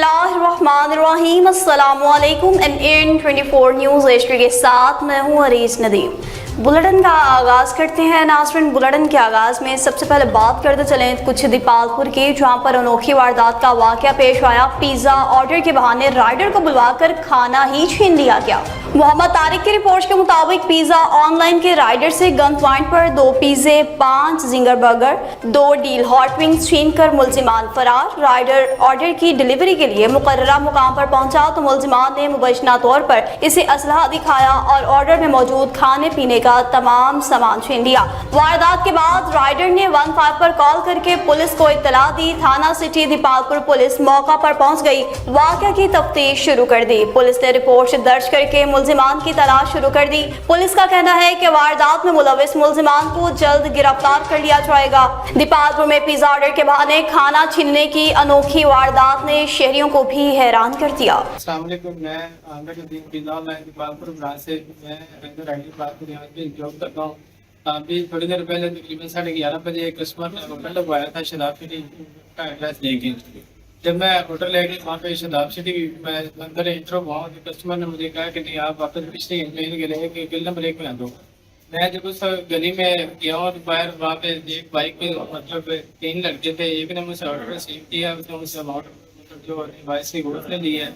बिस्मिल्लाहिर्रहमानिर्रहीम। अस्सलामुअलैकुम। NN 24 news HD के साथ मैं हूँ अरीज नदीम। बुलेटिन का आगाज़ करते हैं नाज़रीन। बुलेटिन के आगाज़ में सबसे पहले बात करते चलें कुछ दीपालपुर की, जहाँ पर अनोखी वारदात का वाक़या पेश आया। पिज़्ज़ा ऑर्डर के बहाने राइडर को बुलवाकर खाना ही छीन लिया गया। मोहम्मद तारिक की रिपोर्ट के मुताबिक पिज़्ज़ा ऑनलाइन के राइडर से गन पॉइंट पर 2 पिज़्ज़े, 5 ginger burger, 2 deal hot wings छीन कर मुलजिमान फरार। राइडर ऑर्डर की डिलीवरी के लिए मुकर्ररा मुकाम पर पहुंचा तो मुलजिमान ने मुबैशना तौर पर इसे असलहा दिखाया और ऑर्डर में मौजूद खाने पीने का तमाम सामान छीन लिया। वारदात के बाद राइडर ने 15 पर कॉल करके पुलिस को इत्तला दी। थाना सिटी दीपालपुर पुलिस मौका पर पहुंच गई, वाक़या की तफ्तीश शुरू कर दी। पुलिस ने रिपोर्ट दर्ज करके मुलजिमान की तलाश शुरू कर दी। पुलिस का कहना है कि वारदात में मुलविस मुलजिमान को जल्द गिरफ्तार कर लिया जाएगा। दीपालपुर में पिज़्ज़ा ऑर्डर के बहाने खाना छीनने की अनोखी वारदात ने शहरियों को भी हैरान कर दिया। अस्सलाम वालेकुम। मैं Aamir Uddin pizza online Dipalpur branch से मैं रेंजर आईडी बात यहाँ पे जॉब करता हूँ। अभी थोड़ी देर पहले तकरीबन 11:30 बजे एक कस्टमर ने होटल लगवाया था शदाब सिटी का एड्रेस लेके। जब मैं होटल लेके वहाँ पे शदाब सिटी मैं अंदर इंट्रो हुआ तो कस्टमर ने मुझे कहा कि नहीं आप वापस पिछले इंक्वायरी के लिए कि गली नंबर 1 में आ दो। मैं जब उस गली में गया और बाहर वहाँ पे एक बाइक पे मतलब 3 लड़के थे। एक ने मुझसे ऑर्डर रिसीव किया, उसने मुझसे अमाउंट जो डिवाइस की उसने ली है।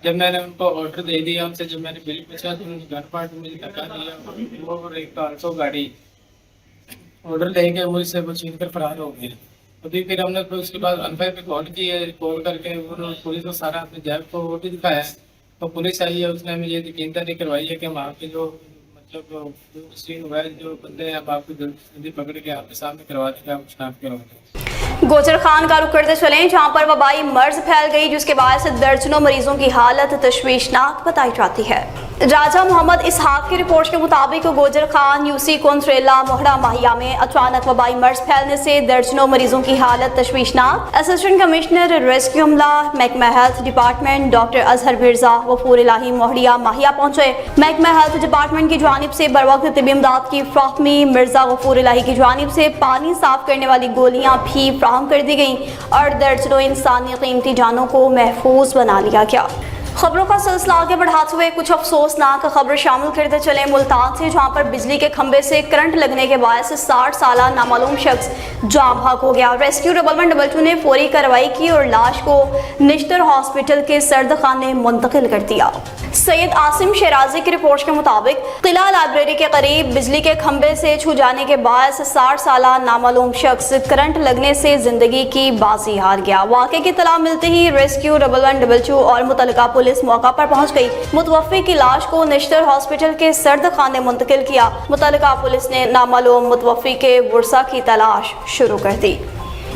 जब मैंने उनको ऑर्डर दे दिया, उनसे जब मैंने बिल पूछा तो उन्होंने गन पार्ट मुझे धक्का दिया और एक आल्टो गाड़ी ऑर्डर लेके मुझसे वो छीन कर फरार हो गए। अभी फिर हमने उसके बाद अनफेयर पे कॉल की है, कॉल करके उन्होंने पुलिस को सारा अपने जैब को वो भी दिखाया। तो पुलिस आई है, उसने मुझे यकीनदारी करवाई है कि वहाँ पे जो मतलब सीन हुआ है, जो बंदे हैं आपको जल्दी पकड़ के आपके सामने करवा देंगे, आप शनाख्त करवाएंगे। गोचर खान का रुख करते चलें, जहाँ पर वबाई मर्ज फैल गई जिसके बायस दर्जनों मरीजों की हालत तशवीशनाक बताई जाती है। राजा मोहम्मद इसहाक की रिपोर्ट के मुताबिक गोजर खान यूसी कोंथरेला मोहरा माहिया में अचानक वबाई मर्ज फैलने से दर्जनों मरीजों की हालत तशवीशनाक। असिस्टेंट कमिश्नर रेस्क्यू अमला महकमा health department doctor Azhar Mirza वफूर इलाही मोहरिया माहिया पहुंचे। महकमा हेल्थ डिपार्टमेंट की जानिब से बरवक्त तिबी इमदाद की फ्राहमी, मिर्जा वफूर इलाही की जानिब से पानी साफ करने वाली गोलियां भी फ्राहम कर दी गई और दर्जनों इंसानी कीमती जानों को महफूज बना लिया गया। खबरों का सिलसिला आगे बढ़ाते हुए कुछ अफसोसनाक खबर शामिल करते चले मुल्तान से, जहां पर बिजली के खंभे से करंट लगने के बायस 60 साल नामालूम शख्स जाम भाग हो गया। रेस्क्यू 112 ने फौरी कार्रवाई की और लाश को निश्तर हॉस्पिटल के सर्द खाने मुंतकिल कर दिया। सैयद आसिम शराजी की रिपोर्ट के मुताबिक किला लाइब्रेरी के करीब बिजली के खंभे से छू जाने के बायस 60 साल नामालूम शख्स करंट लगने से जिंदगी की बाजी हार गया। वाक़े की तला मिलते ही रेस्क्यू 112 और मुतलका पुलिस मौका पर पहुंच गई। मुतवफ़्फ़ी की लाश को निश्तर हॉस्पिटल के सर्द खाने मुंतकिल किया। मुतलका पुलिस ने नामालूम मुतवफ़्फ़ी के वर्सा की तलाश शुरू कर दी।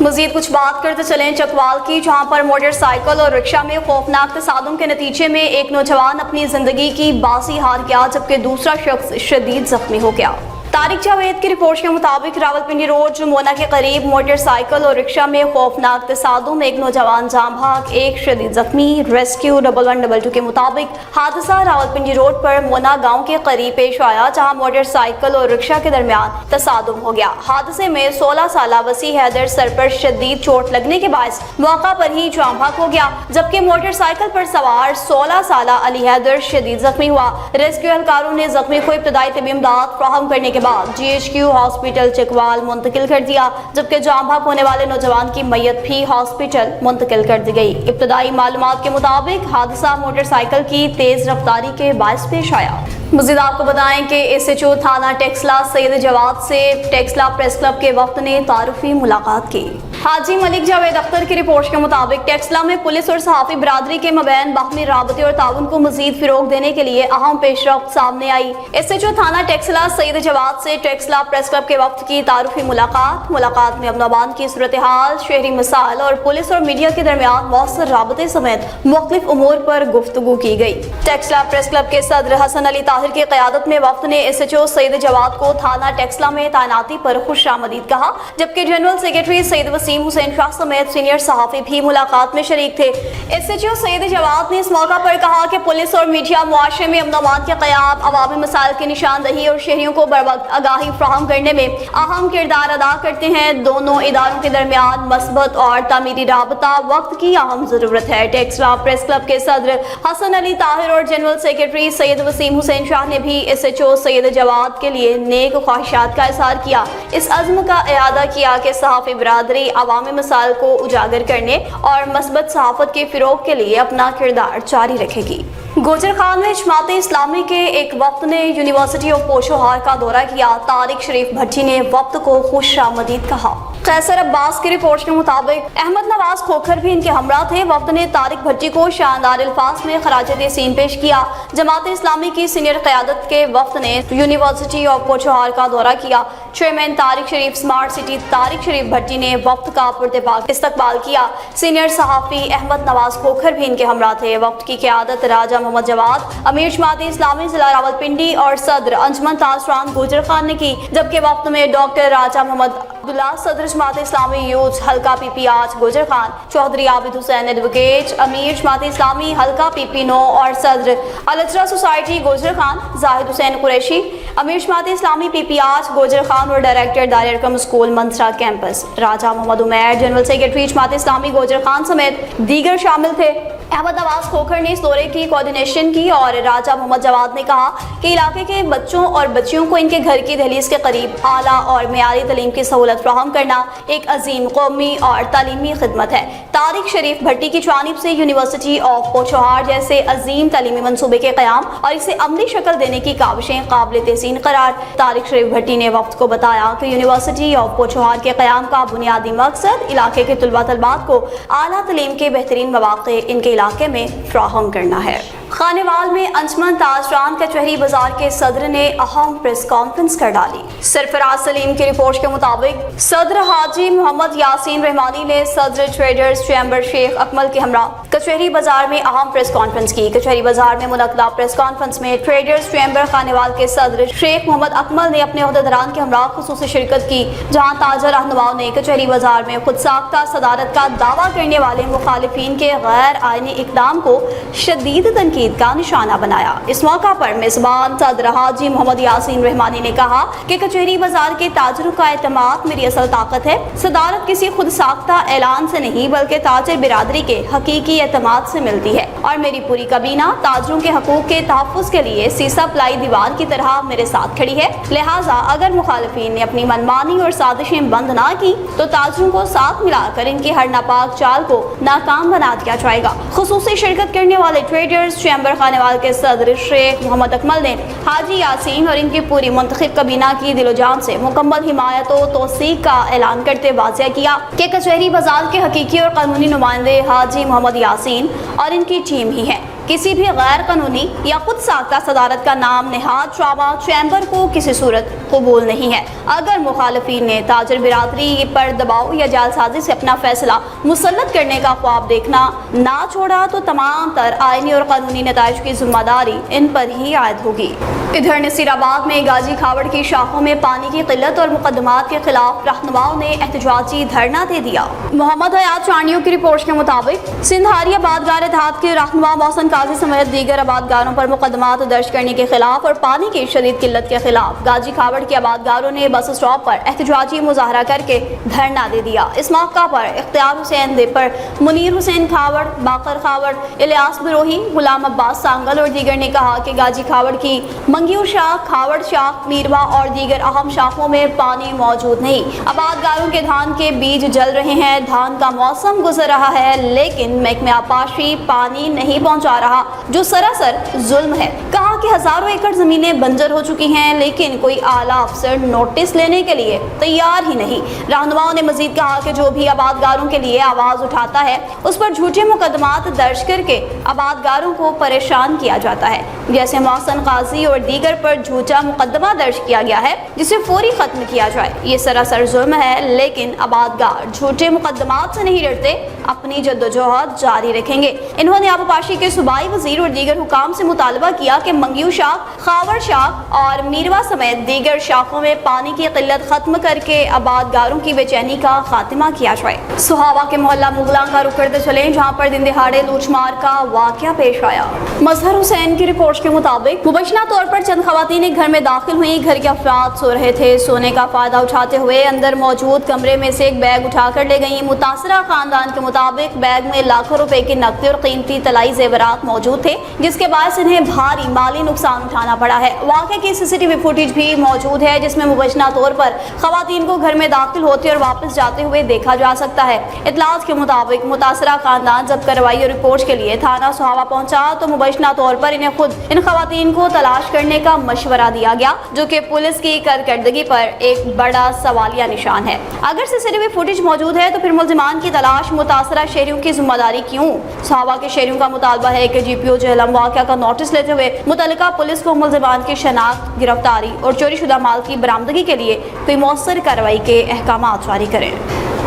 मजीद कुछ बात करते चलें चकवाल की, जहां पर मोटरसाइकिल और रिक्शा में खौफनाक तसादुम के नतीजे में एक नौजवान अपनी जिंदगी की बाजी हार गया जबकि दूसरा शख्स शदीद जख्मी हो गया। तारिक जावेद की रिपोर्ट के मुताबिक रावलपिंडी रोड जुमोना के करीब मोटरसाइकिल और रिक्शा में खौफनाक तसादुम में एक नौजवान जाम भाग, एक शदीद जख्मी। रेस्क्यू 112 के मुताबिक हादसा रावलपिंडी रोड पर मोना गांव के करीब पेश आया, जहां मोटरसाइकिल और रिक्शा के दरमियान तसादुम हो गया। हादसे में 16 साल वसी हैदर सर पर शदीद चोट लगने के बायस मौका पर ही जाम भाग हो गया, जबकि मोटरसाइकिल पर सवार 16 साल अली हैदर शदीद जख्मी हुआ। रेस्क्यू एहलकारों ने जख्मी को इब्तदाई तिबी इमदाद फराहम करने के बाद GHQ हॉस्पिटल चकवाल मुंतकिल कर दिया, जबकि जाम भाग होने वाले नौजवान की मैयत भी हॉस्पिटल मुंतकिल कर दी गई। इब्तदाई मालूमात के मुताबिक हादसा मोटरसाइकिल की तेज रफ्तारी के बायस पेश आया। मज़ीद आपको बताएं कि SHO थाना टेक्सला सैयद जवाद से टेक्सला प्रेस क्लब के वक्त ने तारुफी मुलाकात की। हाजी मलिक जावेद अख्तर की रिपोर्ट के मुताबिक टेक्सला में पुलिस और सहाफ़ी बरादरी के मबैन बाहमी राबते और ताउन को मजीद फिरोग देने के लिए अहम पेशरफ्त सामने आई। SHO थाना टेक्सला सैयद जवाद से टेक्सला प्रेस क्लब के वक्त की तारुफी मुलाकात में अमन की सूरत हाल, शहरी मसाइल और पुलिस और मीडिया के दरमियान मौसर राबते समेत मुख्तलिफ उमूर पर गुफ्तगू की गई। टेक्सला प्रेस क्लब के सदर हसन अली ताहिर की क़यादत में वक्त ने SHO सैयद जवाद को थाना टेक्सला में तैनाती पर खुश आमदीद कहा, जबकि जनरल सेक्रेटरी सैयद वसीम वसीम हुसैन शाह समेत सीनियर सहाफ़ी भी मुलाकात में शरीक थे। SHO सैयद जवाद ने इस मौका पर कहा कि पुलिस और मीडिया मुआशरे में अमन अमान के क़याम, अवामी मसाइल की निशानदही और शहरियों को बरवक्त आगाही फराहम करने में अहम किरदार अदा करते हैं। दोनों इदारों के दरमियान मस्बत और तामीरी राबता वक्त की अहम ज़रूरत है। टेक्सला प्रेस क्लब के सदर हसन अली ताहिर और जनरल सेक्रेटरी सैयद वसीम हुसैन शाह ने भी SHO सैयद जवाद के लिए नेक ख्वाहिशात का इज़हार किया। इस अज़्म का इआदा किया कि सहाफ़ी बिरादरी अवामी मसाइल को उजागर करने और मस्बत सहाफ़त के फ़रोग़ के लिए अपना किरदार जारी रखेगी। गोजर खान में जमात-ए इस्लामी के एक वक्त ने यूनिवर्सिटी ऑफ पोशोहार का दौरा किया। तारिक शरीफ भट्टी ने वक्त को खुशामदीद कहा। कैसर अब्बास की रिपोर्ट के मुताबिक अहमद नवाज खोखर भी इनके हमरा थे। वक्त ने तारिक भट्टी को शानदार अल्फाज में खराज तहसीन पेश किया। जमात-ए इस्लामी की सीनियर क़यादत के वक्त ने यूनिवर्सिटी ऑफ पोशोहार का दौरा किया। चेयरमैन तारिक शरीफ स्मार्ट सिटी तारिक शरीफ भट्टी ने वक्त का पुरतबाक इस्तकबाल किया। सीनियर सहाफ़ी अहमद नवाज खोखर भी इनके हमरा थे। वक्त की क़यादत राजा मोहम्मद जवाद, अमीर जमात-ए इस्लामी जिला रावलपिंडी और सदर अंजुमन तासरान गोजर खान ने की, जबकि वक्त में डॉक्टर राजा मोहम्मद अब्दुल्ला, सदर जमात इस्लामी यूथ हल्का PPH गोजर खान, चौधरी आबिद हुसैन एडवोकेट, अमीर जमात इस्लामी हल्का PP9 और सदर अलजरा सोसाइटी गोजर खान, जाहिद हुसैन कुरैशी, अमीर जमात इस्लामी PPH गोजर खान और डायरेक्टर दायरकम स्कूल मंसरा कैंपस, राजा मोहम्मद उमैर, जनरल सेक्रेटरी जमात इस्लामी गोजर खान समेत दीगर शामिल थे। अहमद नवाज खोखर ने इस दौरे की कोऑर्डिनेशन की और राजा मोहम्मद जवाद ने कहा कि इलाके के बच्चों और बच्चियों को इनके घर की दहलीज के करीब आला और मेयारी तालीम की सहूलत फराहम करना एक अजीम कौमी और तालीमी खिदमत है। तारिक शरीफ भट्टी की जानिब से यूनिवर्सिटी ऑफ पोशोहार जैसे अजीम तालीमी मनसूबे के क़याम और इसे अमली शक्ल देने की काविशें काबिल तहसीन करार। तारिक शरीफ भट्टी ने वक्त को बताया कि यूनिवर्सिटी ऑफ पोशोहार के क़याम का बुनियादी मकसद इलाके के तलबा तलबात को आला तालीम के बेहतरीन मौक़े इनके इलाके में फराहम करना है। खानेवाल में अंजुमन ताजरान कचहरी बाजार के सदर ने अहम प्रेस कॉन्फ्रेंस कर डाली। सरफराज सलीम की रिपोर्ट के मुताबिक सदर हाजी मोहम्मद यासीन रहमानी ने सदर ट्रेडर्स चैम्बर शेख अकमल के हमरा कचहरी बाजार में अहम प्रेस कॉन्फ्रेंस की। कचहरी बाजार में मुनक्किदा प्रेस कॉन्फ्रेंस में ट्रेडर्स चैम्बर खानेवाल के सदर शेख मोहम्मद अकमल ने अपने ओहदेदारान के हमरा खुसूसी शिरकत की, जहाँ ताजा रहनुमाओं ने कचहरी बाजार में खुद साख्ता सदारत का दावा करने वाले मुखालिफिन के गैर आईनी इकदाम को शदीद तनकीद का निशाना बनाया। इस मौका पर मेजबान सदर हाजी मोहम्मद यासीन रहमानी ने कहा कि कचहरी बाजार के ताजरों का एतमाद मेरी असल ताकत है। सदारत किसी खुद साख्ता ऐलान से नहीं बल्कि ताजर बिरादरी के हकीकी एतमाद से मिलती है और मेरी पूरी कबीना ताजरों के हकूक के तहफ़्फ़ुज़ के लिए सीसा प्लाई दीवार की तरह मेरे साथ खड़ी है। लिहाजा अगर मुखालिफिन ने अपनी मनमानी और साजिशें बंद ना की तो ताजरों को साथ मिलाकर इनकी हर नापाक चाल को नाकाम बना दिया जाएगा। खुसूसी शिरकत करने वाले ट्रेडर्स चैम्बर खानेवाल के सदर शेख मोहम्मद अकमल ने हाजी यासीन और इनकी पूरी मुंतखब कबीना की दिलो जान से मुकम्मल हिमायत और तौसीक का ऐलान करते वाज़ेह किया कि कचहरी बाजार के हकीकी और कानूनी नुमाइंदे हाजी मोहम्मद यासीन और इनकी टीम ही है। किसी भी गैर कानूनी या खुद साख्ता सदारत का नाम नेहाद ड्रामा चैम्बर को किसी सूरत कबूल नहीं है। अगर मुखालिफिन ने ताजर बिरादरी पर दबाव या जालसाजी से अपना फैसला मुसल्लत करने का ख्वाब देखना ना छोड़ा तो तमाम तर आईनी और कानूनी नताइज की जिम्मेदारी इन पर ही आयद होगी। इधर नसीराबाद में गाजी खावड़ की शाखों में पानी की किल्लत और मुकदमात के खिलाफ रहनुमाओं ने एहतजाजी धरना दे दिया। मोहम्मद हयात चांडियों की रिपोर्ट के मुताबिक सिंधारी आबादगार इत्तेहाद के रहनुमा मोहसिन काजी समेत दीगर आबादगारों पर मुकदमात दर्ज करने के खिलाफ और पानी की शदीद किल्लत के खिलाफ गाजी खावड़ के आबादगारों ने बस स्टॉप पर एहतजाजी मुजाहरा करके धरना दे दिया। इस मौका पर इख्तियार हुसैन देपर, मुनीर हुसैन खावड़, बाकर खावड़, इलियास बिरोही, गुलाम अब्बास सांगल और दीगर ने कहा कि गाजी खावड़ की मंगियों शाख, खावड़ शाख, मीरवा और दीगर अहम शाखों में पानी मौजूद नहीं। आबादगारों के धान के बीज जल रहे हैं, धान का मौसम गुजर रहा है, लेकिन महकमे आपाशी पानी नहीं पहुंचा रहा, जो सरासर जुल्म है। कहा कि हजारों एकड़ जमीनें बंजर हो चुकी हैं, लेकिन कोई आला अफसर नोटिस लेने के लिए तैयार ही नहीं। रहनुमाओं ने मजीद कहा कि जो भी आबादगारों के लिए आवाज उठाता है उस पर झूठे मुकदमात दर्ज करके आबादगारों को परेशान किया जाता है। जैसे मोहसिन काजी और दीगर पर झूठा मुकदमा दर्ज किया गया है जिसे फौरी खत्म किया जाए। ये सरासर जुल्म है, लेकिन आबादगार झूठे मुकदमात से नहीं डरते, अपनी जद्दोजहद जारी रखेंगे। इन्होंने आबपाशी के सूबाई वजीर और दीगर हुकाम से मुतालबा किया कि मंगियू शाख, खावर शाख और मीरवा समेत दीगर शाखों में पानी की किल्लत खत्म करके आबादगारों की बेचैनी का खात्मा किया जाए। सुहावा के मोहल्ला मुगला का रुख करते चले, जहाँ पर दिन दिहाड़े लूटमार का वाकया पेश आया। मजहर हुसैन की रिपोर्ट के मुताबिक मुबैना तौर पर चंद खवातीन एक घर में दाखिल हुई। घर के अफराद सो रहे थे। सोने का फायदा उठाते हुए अंदर मौजूद कमरे में से एक बैग उठाकर ले गई। मुतासरा खानदान के मुताबिक बैग में लाखों रुपए की नकदी और कीमती तलाई जेवरात मौजूद थे, जिसके बाद इन्हें भारी माली नुकसान उठाना पड़ा है। वाकये की सीसीटीवी फुटेज भी मौजूद है, जिसमें मुबैना तौर पर खवातीन को घर में दाखिल होते और वापस जाते हुए देखा जा सकता है। इतलात के मुताबिक मुतासरा खानदान जब कार्रवाई और रिपोर्ट के लिए थाना सुहावा पहुंचा तो मुबैना तौर पर इन्हें खुद इन खवातीन को तलाश करने का मशवरा दिया गया, जो कि पुलिस की कारकर्दगी पर एक बड़ा सवालिया निशान है। अगर सीसीटीवी फुटेज मौजूद है तो फिर मुलजिमान की तलाश मुतासरा शहरियों की जिम्मेदारी क्यों? सुहावा के शहरियों का मुतालबा है कि जीपीओ जहलम वाक़या का नोटिस लेते हुए मुतल्लिका पुलिस को मुलजिमान की शनाख्त, गिरफ्तारी और चोरी शुदा माल की बरामदगी के लिए कोई मौसर कार्रवाई के अहकामात जारी करें।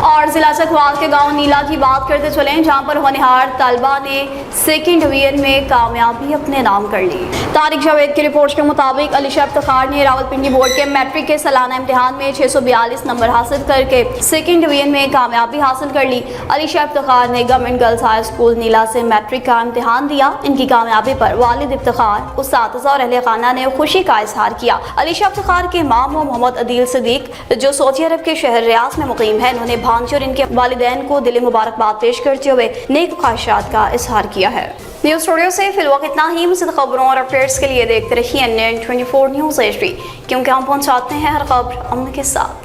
और जिला चकवाल के गांव नीला की बात करते चलें, जहां पर होनहार तलबा ने सेकंड डिवीजन में कामयाबी अपने नाम कर ली। तारिक जावेद की रिपोर्ट के मुताबिक अलीशा इफ्तिखार ने रावलपिंडी बोर्ड के मैट्रिक के सालाना इम्तिहान में 642 नंबर हासिल करके सेकंड डिवीजन में कामयाबी हासिल कर ली। अलीशा इफ्तिखार ने गवर्नमेंट गर्ल्स हाई स्कूल नीला से मैट्रिक का इम्तिहान दिया। इनकी कामयाबी पर वालिद इफ्तिखार, उस्ताद और अहले खाना ने खुशी का इजहार किया। अलीशा इफ्तिखार के मामू मोहम्मद अदील सिद्दीक, जो सऊदी अरब के शहर रियाद में मुकीम है, उन्होंने भांजे और इनके वालिदैन को दिली मुबारकबाद पेश करते हुए नेक ख्वाहिशात का इजहार किया है। न्यूज़ स्टूडियो से फिलहाल इतना ही। मज़ीद खबरों और अपडेट्स के लिए देखते रहिए NN24 न्यूज़ HD, क्योंकि हम पहुंचाते हैं हर खबर अमन के साथ।